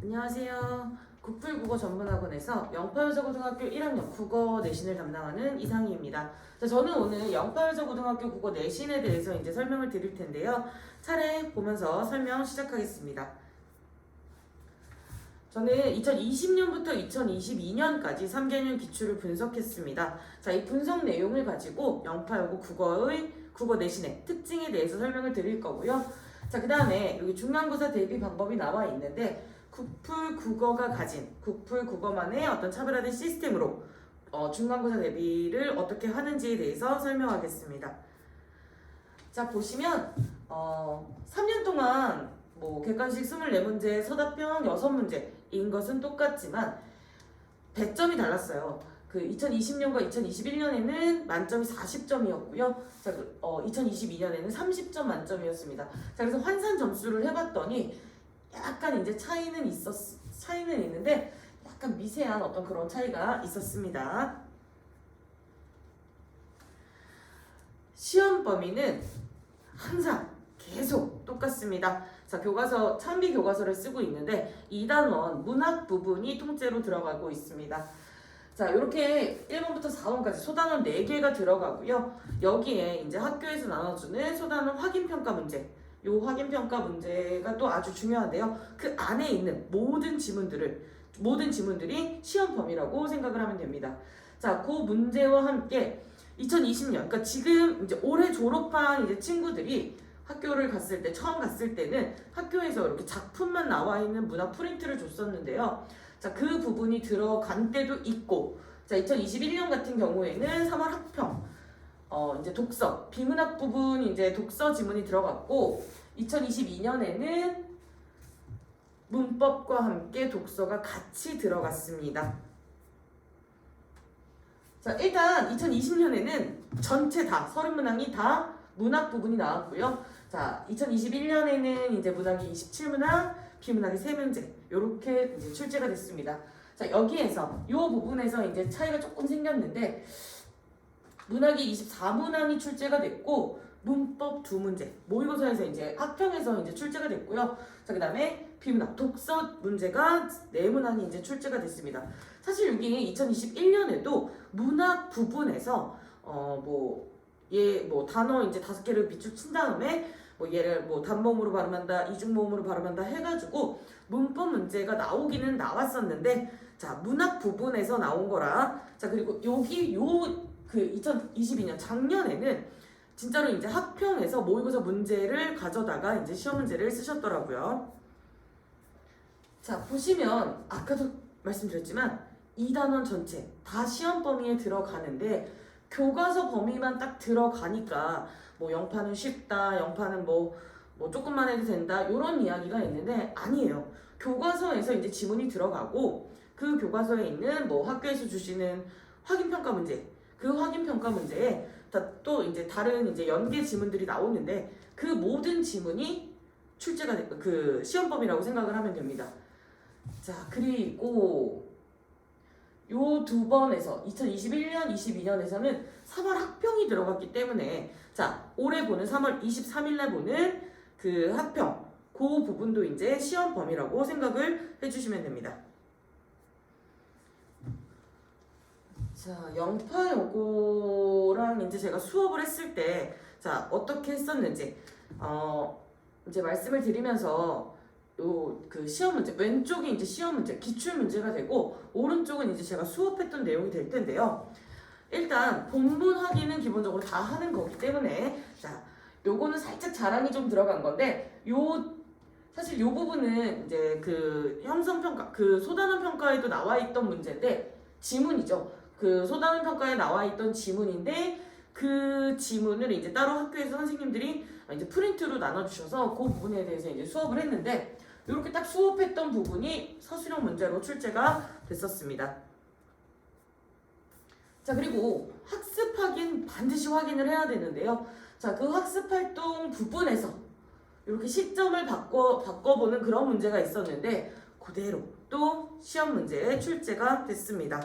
안녕하세요. 국풀국어 전문학원에서 영파여자고등학교 1학년 국어 내신을 담당하는 이상희입니다. 자, 저는 오늘 영파여자고등학교 국어 내신에 대해서 이제 설명을 드릴 텐데요. 차례 보면서 설명 시작하겠습니다. 저는 2020년부터 2022년까지 3개년 기출을 분석했습니다. 자, 이 분석 내용을 가지고 영파여고 국어의 국어 내신의 특징에 대해서 설명을 드릴 거고요. 자, 그 다음에 여기 중간고사 대비 방법이 나와 있는데 국풀국어가 가진 국풀국어만의 어떤 차별화된 시스템으로 중간고사 대비를 어떻게 하는지에 대해서 설명하겠습니다. 자, 보시면 3년 동안 객관식 24문제, 서답형 6문제인 것은 똑같지만 배점이 달랐어요. 그 2020년과 2021년에는 만점이 40점이었고요. 자, 2022년에는 30점 만점이었습니다. 자, 그래서 환산 점수를 해봤더니 약간 이제 차이는 있는데 약간 미세한 어떤 그런 차이가 있었습니다. 시험 범위는 항상 계속 똑같습니다. 자, 교과서, 창비 교과서를 쓰고 있는데 2단원 문학 부분이 통째로 들어가고 있습니다. 자, 이렇게 1번부터 4번까지 소단원 4개가 들어가고요. 여기에 이제 학교에서 나눠주는 소단원 확인평가 문제, 요 확인평가 문제가 또 아주 중요한데요. 그 안에 있는 모든 지문들이 시험 범위라고 생각을 하면 됩니다. 자, 그 문제와 함께 2020년, 그러니까 지금 이제 올해 졸업한 이제 친구들이 학교를 갔을 때, 처음 갔을 때는 학교에서 이렇게 작품만 나와 있는 문학 프린트를 줬었는데요. 자, 그 부분이 들어간 때도 있고, 자, 2021년 같은 경우에는 3월 학평, 이제 독서, 비문학 부분 이제 독서 지문이 들어갔고, 2022년에는 문법과 함께 독서가 같이 들어갔습니다. 자, 일단 2020년에는 전체 다, 30문항이 다 문학 부분이 나왔고요. 자, 2021년에는 이제 문학이 27문항, 비문학이 3문제, 요렇게 이제 출제가 됐습니다. 자, 여기에서 요 부분에서 이제 차이가 조금 생겼는데, 문학이 24문항이 출제가 됐고 문법 2문제, 모의고사에서 이제 학평에서 이제 출제가 됐고요. 자, 그다음에 비문학 독서 문제가 4문항이 이제 출제가 됐습니다. 사실 여기 2021년에도 문학 부분에서 단어 이제 5개를 밑줄 친 다음에 얘를 단모음으로 발음한다, 이중모음으로 발음한다 해가지고 문법 문제가 나오기는 나왔었는데, 자, 문학 부분에서 나온 거라. 자, 그리고 여기 그 2022년 작년에는 진짜로 이제 학평에서 모의고사 문제를 가져다가 이제 시험 문제를 쓰셨더라고요. 자, 보시면 아까도 말씀드렸지만 2단원 전체 다 시험 범위에 들어가는데 교과서 범위만 딱 들어가니까 영파는 쉽다, 영파는 조금만 해도 된다, 이런 이야기가 있는데 아니에요. 교과서에서 이제 지문이 들어가고 그 교과서에 있는 학교에서 주시는 확인평가 문제, 그 확인평가 문제에 또 이제 다른 이제 연계 지문들이 나오는데 그 모든 지문이 출제가 그 시험 범위라고 생각을 하면 됩니다. 자, 그리고 요 2번에서 2021년, 22년에서는 3월 학평이 들어갔기 때문에, 자, 올해 보는 3월 23일날 보는 그 학평, 그 부분도 이제 시험 범위라고 생각을 해주시면 됩니다. 자, 영파여고랑 이제 제가 수업을 했을 때, 자, 어떻게 했었는지, 이제 말씀을 드리면서 그 시험 문제, 왼쪽이 이제 시험 문제, 기출 문제가 되고, 오른쪽은 이제 제가 수업했던 내용이 될 텐데요. 일단 본문 확인은 기본적으로 다 하는 거기 때문에, 자, 요거는 살짝 자랑이 좀 들어간 건데, 사실 요 부분은 이제 그 형성평가, 그 소단원 평가에도 나와 있던 문제인데, 지문이죠. 그 소단원 평가에 나와 있던 지문인데, 그 지문을 이제 따로 학교에서 선생님들이 이제 프린트로 나눠주셔서 그 부분에 대해서 이제 수업을 했는데, 이렇게 딱 수업했던 부분이 서술형 문제로 출제가 됐었습니다. 자, 그리고 학습 확인 반드시 확인을 해야 되는데요. 자, 그 학습 활동 부분에서 이렇게 시점을 바꿔보는 그런 문제가 있었는데 그대로 또 시험 문제에 출제가 됐습니다.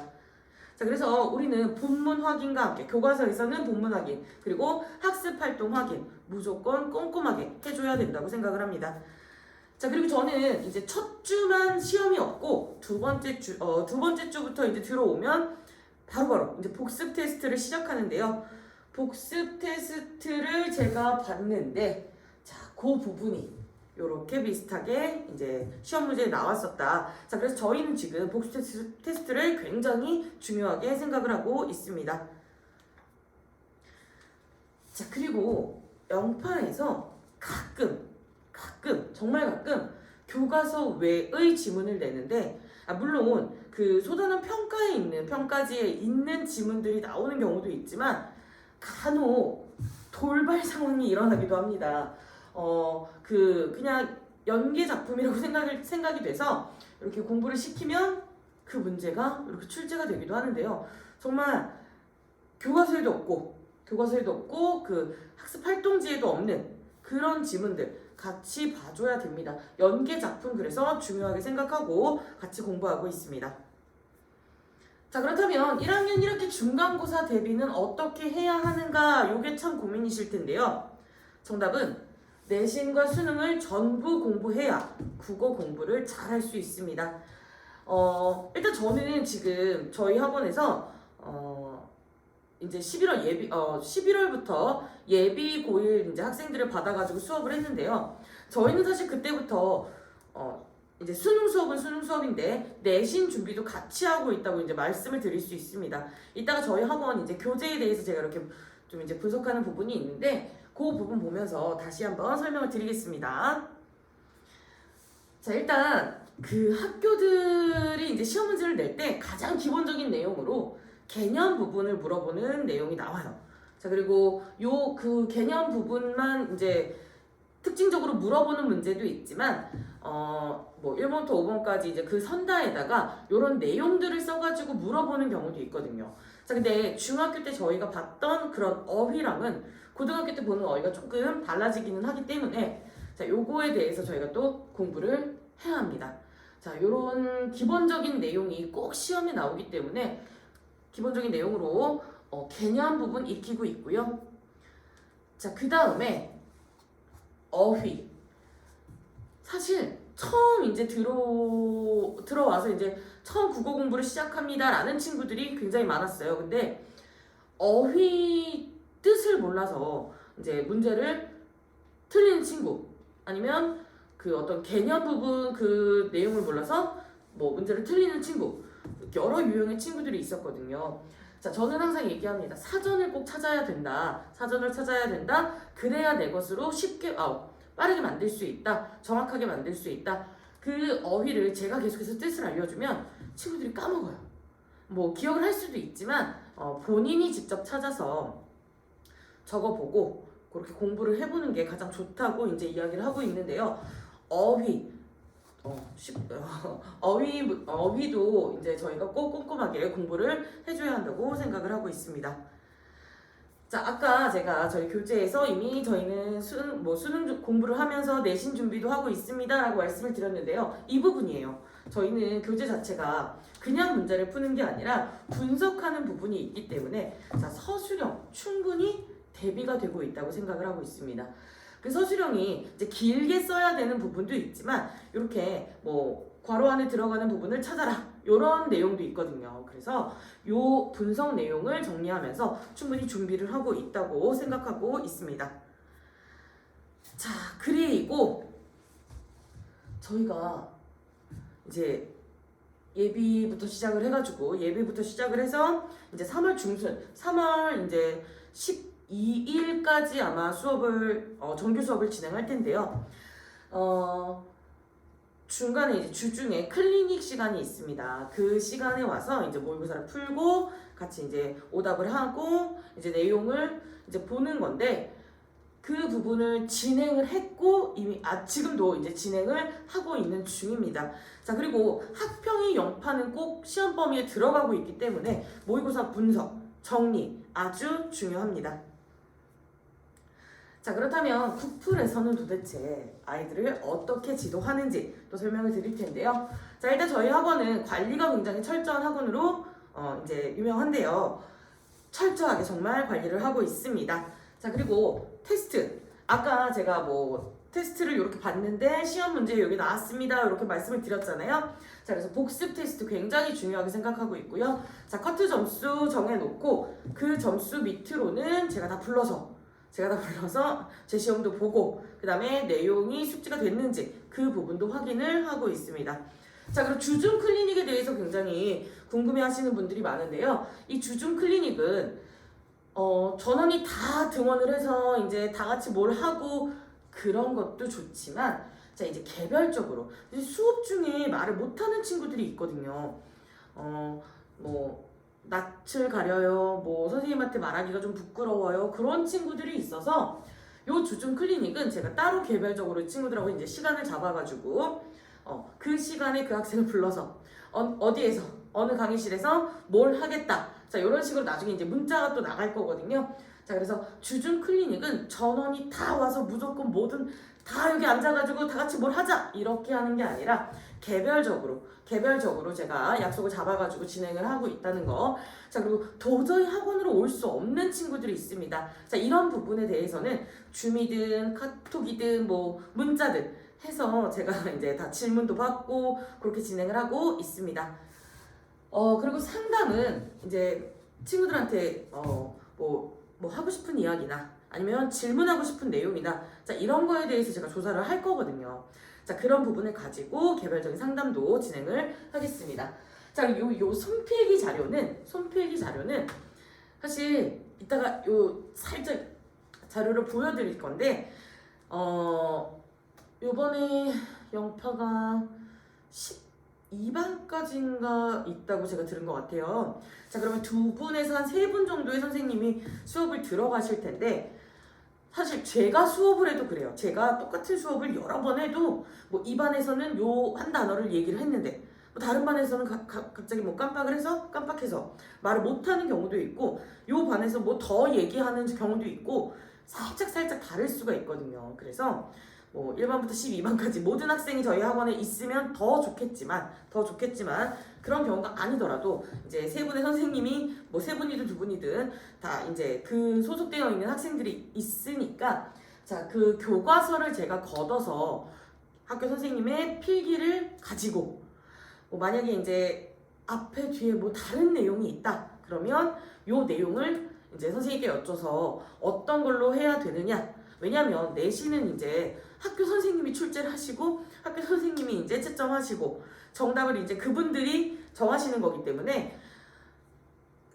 자, 그래서 우리는 본문 확인과 함께 교과서에서는 본문 확인, 그리고 학습 활동 확인 무조건 꼼꼼하게 해줘야 된다고 생각을 합니다. 자, 그리고 저는 이제 첫 주만 시험이 없고 두 번째 주부터 이제 들어오면 바로바로 이제 복습 테스트를 시작하는데요. 복습 테스트를 제가 봤는데, 자, 그 부분이 이렇게 비슷하게 이제 시험 문제에 나왔었다. 자, 그래서 저희는 지금 복습 테스트를 굉장히 중요하게 생각을 하고 있습니다. 자, 그리고 영파에서 가끔 정말 가끔 교과서 외의 지문을 내는데, 물론 그 소단원 평가지에 있는 지문들이 나오는 경우도 있지만 간혹 돌발 상황이 일어나기도 합니다. 그냥 연계 작품이라고 생각이 돼서 이렇게 공부를 시키면 그 문제가 이렇게 출제가 되기도 하는데요. 정말 교과서에도 없고 그 학습 활동지에도 없는 그런 지문들 같이 봐줘야 됩니다. 연계 작품 그래서 중요하게 생각하고 같이 공부하고 있습니다. 자, 그렇다면 1학년 1학기 중간고사 대비는 어떻게 해야 하는가? 요게 참 고민이실 텐데요. 정답은 내신과 수능을 전부 공부해야 국어 공부를 잘 할 수 있습니다. 일단 저는 지금 저희 학원에서 이제 11월부터 예비 고1 이제 학생들을 받아가지고 수업을 했는데요. 저희는 사실 그때부터 이제 수능 수업은 수능 수업인데 내신 준비도 같이 하고 있다고 이제 말씀을 드릴 수 있습니다. 이따가 저희 학원 이제 교재에 대해서 제가 이렇게 좀 이제 분석하는 부분이 있는데 그 부분 보면서 다시 한번 설명을 드리겠습니다. 자, 일단 그 학교들이 이제 시험 문제를 낼 때 가장 기본적인 내용으로 개념 부분을 물어보는 내용이 나와요. 자, 그리고 그 개념 부분만 이제 특징적으로 물어보는 문제도 있지만 뭐 1번부터 5번까지 이제 그 선다에다가 이런 내용들을 써가지고 물어보는 경우도 있거든요. 자, 근데 중학교 때 저희가 봤던 그런 어휘랑은 고등학교 때 보는 어휘가 조금 달라지기는 하기 때문에 자, 요거에 대해서 저희가 또 공부를 해야 합니다. 자, 요런 기본적인 내용이 꼭 시험에 나오기 때문에 기본적인 내용으로 개념 부분 익히고 있고요. 자, 그 다음에 어휘. 사실 처음 이제 들어와서 이제 처음 국어 공부를 시작합니다라는 친구들이 굉장히 많았어요. 근데 어휘 뜻을 몰라서 이제 문제를 틀리는 친구, 아니면 그 어떤 개념 부분 그 내용을 몰라서 뭐 문제를 틀리는 친구, 여러 유형의 친구들이 있었거든요. 자, 저는 항상 얘기합니다. 사전을 꼭 찾아야 된다. 사전을 찾아야 된다. 그래야 내 것으로 쉽게 빠르게 만들 수 있다. 정확하게 만들 수 있다. 그 어휘를 제가 계속해서 뜻을 알려주면 친구들이 까먹어요. 뭐 기억을 할 수도 있지만 본인이 직접 찾아서 적어보고 그렇게 공부를 해보는 게 가장 좋다고 이제 이야기를 하고 있는데요. 어휘도 이제 저희가 꼭 꼼꼼하게 공부를 해줘야 한다고 생각을 하고 있습니다. 자, 아까 제가 저희 교재에서 이미 저희는 수능 공부를 하면서 내신 준비도 하고 있습니다 라고 말씀을 드렸는데요. 이 부분이에요. 저희는 교재 자체가 그냥 문제를 푸는 게 아니라 분석하는 부분이 있기 때문에 자, 서술형 충분히 대비가 되고 있다고 생각을 하고 있습니다. 그 서술형이 이제 길게 써야 되는 부분도 있지만 이렇게 뭐 괄호 안에 들어가는 부분을 찾아라 이런 내용도 있거든요. 그래서 요 분석 내용을 정리하면서 충분히 준비를 하고 있다고 생각하고 있습니다. 자, 그리고 저희가 이제 예비부터 시작을 해서 이제 3월 중순, 3월 이제 12일까지 아마 정규 수업을 진행할 텐데요. 중간에 이제 주중에 클리닉 시간이 있습니다. 그 시간에 와서 이제 모의고사를 풀고 같이 이제 오답을 하고 이제 내용을 이제 보는 건데 그 부분을 진행을 했고 이미 지금도 이제 진행을 하고 있는 중입니다. 자, 그리고 학평이 영파는 꼭 시험 범위에 들어가고 있기 때문에 모의고사 분석, 정리 아주 중요합니다. 자, 그렇다면 국풀에서는 도대체 아이들을 어떻게 지도하는지 또 설명을 드릴 텐데요. 자, 일단 저희 학원은 관리가 굉장히 철저한 학원으로 이제 유명한데요. 철저하게 정말 관리를 하고 있습니다. 자, 그리고 테스트. 아까 제가 뭐 테스트를 이렇게 봤는데 시험 문제 여기 나왔습니다. 이렇게 말씀을 드렸잖아요. 자, 그래서 복습 테스트 굉장히 중요하게 생각하고 있고요. 자, 커트 점수 정해놓고 그 점수 밑으로는 제가 다 불러서 제 시험도 보고 그 다음에 내용이 숙지가 됐는지 그 부분도 확인을 하고 있습니다. 자, 그리고 주중 클리닉에 대해서 굉장히 궁금해하시는 분들이 많은데요. 이 주중 클리닉은 전원이 다 등원을 해서 이제 다 같이 뭘 하고 그런 것도 좋지만, 자, 이제 개별적으로 이제 수업 중에 말을 못하는 친구들이 있거든요. 뭐 낯을 가려요, 뭐 선생님한테 말하기가 좀 부끄러워요, 그런 친구들이 있어서 요 주중 클리닉은 제가 따로 개별적으로 친구들하고 이제 시간을 잡아가지고 그 시간에 그 학생을 불러서 어디에서 어느 강의실에서 뭘 하겠다, 자, 이런 식으로 나중에 이제 문자가 또 나갈 거거든요. 자, 그래서 주중 클리닉은 전원이 다 와서 무조건 뭐든 다 여기 앉아가지고 다 같이 뭘 하자 이렇게 하는 게 아니라 개별적으로 제가 약속을 잡아가지고 진행을 하고 있다는 거. 자, 그리고 도저히 학원으로 올 수 없는 친구들이 있습니다. 자, 이런 부분에 대해서는 줌이든 카톡이든 뭐 문자든 해서 제가 이제 다 질문도 받고 그렇게 진행을 하고 있습니다. 그리고 상담은 이제 친구들한테 뭐 하고 싶은 이야기나 아니면 질문하고 싶은 내용이나, 자, 이런 거에 대해서 제가 조사를 할 거거든요. 자, 그런 부분을 가지고 개별적인 상담도 진행을 하겠습니다. 자, 요 손필기 자료는 사실 이따가 요 살짝 자료를 보여드릴 건데, 요번에 영파가 12반까지인가 있다고 제가 들은 것 같아요. 자, 그러면 두 분에서 한 세 분 정도의 선생님이 수업을 들어가실 텐데, 사실 제가 수업을 해도 그래요. 제가 똑같은 수업을 여러 번 해도 뭐 이 반에서는 요 한 단어를 얘기를 했는데 뭐 다른 반에서는 갑자기 뭐 깜빡해서 말을 못하는 경우도 있고, 요 반에서 뭐 더 얘기하는 경우도 있고 살짝 다를 수가 있거든요. 그래서 뭐 1반부터 12반까지 모든 학생이 저희 학원에 있으면 더 좋겠지만 그런 경우가 아니더라도 이제 세 분의 선생님이 뭐 세 분이든 두 분이든 다 이제 그 소속되어 있는 학생들이 있으니까, 자, 그 교과서를 제가 걷어서 학교 선생님의 필기를 가지고 뭐 만약에 이제 앞에 뒤에 뭐 다른 내용이 있다 그러면 요 내용을 이제 선생님께 여쭤서 어떤 걸로 해야 되느냐. 왜냐면 내신은 이제 학교 선생님이 출제를 하시고 학교 선생님이 이제 채점하시고 정답을 이제 그분들이 정하시는 거기 때문에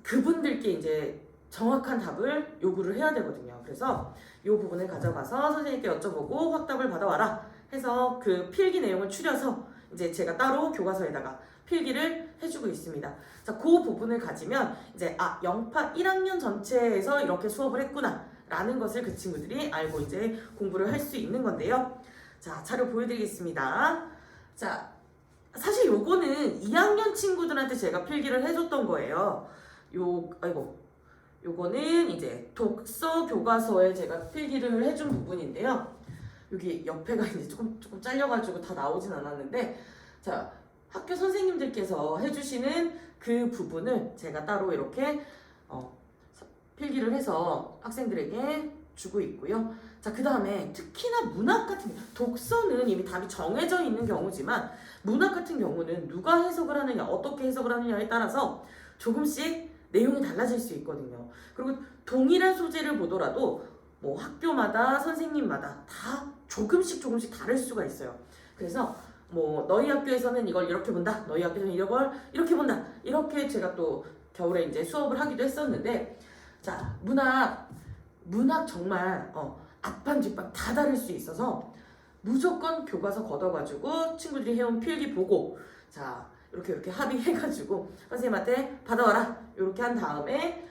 그분들께 이제 정확한 답을 요구를 해야 되거든요. 그래서 이 부분을 가져가서 선생님께 여쭤보고 확답을 받아와라 해서 그 필기 내용을 추려서 이제 제가 따로 교과서에다가 필기를 해주고 있습니다. 자, 그 부분을 가지면 이제 영파 1학년 전체에서 이렇게 수업을 했구나 라는 것을 그 친구들이 알고 이제 공부를 할 수 있는 건데요. 자, 자료 보여드리겠습니다. 자, 사실 요거는 2학년 친구들한테 제가 필기를 해줬던 거예요. 요거는 이제 독서 교과서에 제가 필기를 해준 부분인데요. 여기 옆에가 이제 조금 잘려가지고 다 나오진 않았는데, 자, 학교 선생님들께서 해주시는 그 부분을 제가 따로 이렇게 필기를 해서 학생들에게 주고 있고요. 자, 그 다음에 특히나 문학 같은 독서는 이미 답이 정해져 있는 경우지만 문학 같은 경우는 누가 해석을 하느냐, 어떻게 해석을 하느냐에 따라서 조금씩 내용이 달라질 수 있거든요. 그리고 동일한 소재를 보더라도 뭐 학교마다 선생님마다 다 조금씩 다를 수가 있어요. 그래서 뭐 너희 학교에서는 이걸 이렇게 본다, 너희 학교에서는 이걸 이렇게 본다, 이렇게 제가 또 겨울에 이제 수업을 하기도 했었는데, 자, 문학 정말 앞반 뒷반 다 다를 수 있어서 무조건 교과서 걷어가지고 친구들이 해온 필기 보고, 자, 이렇게 합의해가지고 선생님한테 받아와라 이렇게 한 다음에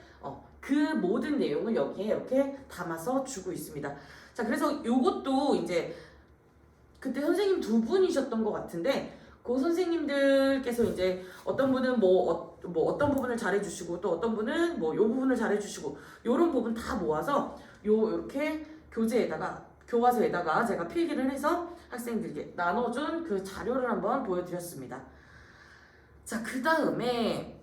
그 모든 내용을 여기에 이렇게 담아서 주고 있습니다. 자, 그래서 요것도 이제 그때 선생님 두 분이셨던 것 같은데, 그 선생님들께서 이제 어떤 분은 뭐 어떤 부분을 잘해주시고 또 어떤 분은 뭐 요 부분을 잘해주시고 요런 부분 다 모아서 요렇게 교과서에다가 제가 필기를 해서 학생들에게 나눠준 그 자료를 한번 보여드렸습니다. 자, 그 다음에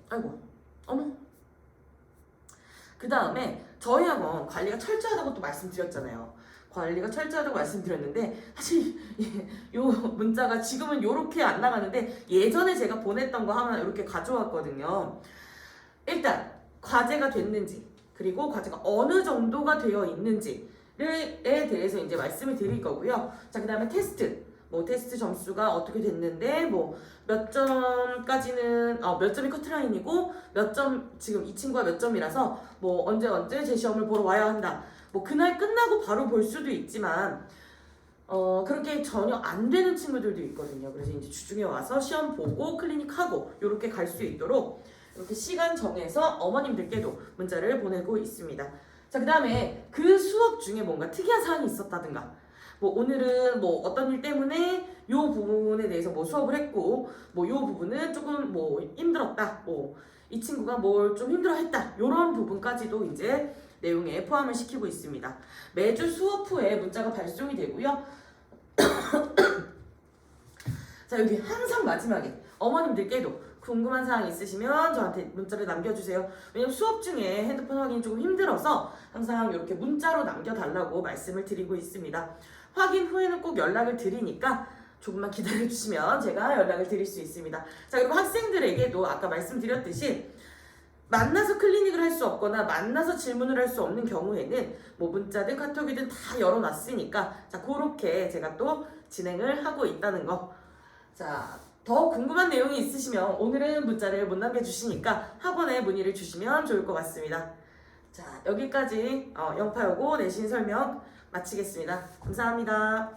그 다음에 저희 학원 관리가 철저하다고 또 말씀드렸잖아요. 관리가 철저하다고 말씀드렸는데 사실 요 문자가 지금은 요렇게 안 나가는데 예전에 제가 보냈던 거 하나 이렇게 가져왔거든요. 일단 과제가 됐는지 그리고 과제가 어느 정도가 되어 있는지에 대해서 이제 말씀을 드릴 거고요. 자, 그 다음에 테스트. 뭐 테스트 점수가 어떻게 됐는데 뭐 몇 점까지는 몇 점이 커트라인이고 몇 점 지금 이 친구가 몇 점이라서 뭐 언제 제 시험을 보러 와야 한다. 뭐 그날 끝나고 바로 볼 수도 있지만 그렇게 전혀 안 되는 친구들도 있거든요. 그래서 이제 주중에 와서 시험 보고 클리닉 하고 이렇게 갈 수 있도록 이렇게 시간 정해서 어머님들께도 문자를 보내고 있습니다. 자, 그 다음에 그 수업 중에 뭔가 특이한 사항이 있었다든가 뭐 오늘은 뭐 어떤 일 때문에 요 부분에 대해서 뭐 수업을 했고 뭐 요 부분은 조금 뭐 힘들었다 뭐 이 친구가 뭘 좀 힘들어했다 요런 부분까지도 이제 내용에 포함을 시키고 있습니다. 매주 수업 후에 문자가 발송이 되고요. 자, 여기 항상 마지막에 어머님들께도 궁금한 사항 있으시면 저한테 문자를 남겨주세요. 왜냐면 수업 중에 핸드폰 확인이 조금 힘들어서 항상 이렇게 문자로 남겨달라고 말씀을 드리고 있습니다. 확인 후에는 꼭 연락을 드리니까 조금만 기다려주시면 제가 연락을 드릴 수 있습니다. 자, 그리고 학생들에게도 아까 말씀드렸듯이 만나서 클리닉을 할 수 없거나 만나서 질문을 할 수 없는 경우에는 뭐 문자든 카톡이든 다 열어놨으니까 자, 그렇게 제가 또 진행을 하고 있다는 거. 자, 더 궁금한 내용이 있으시면 오늘은 문자를 못 남겨주시니까 학원에 문의를 주시면 좋을 것 같습니다. 자, 여기까지 영파여고 내신 설명 마치겠습니다. 감사합니다.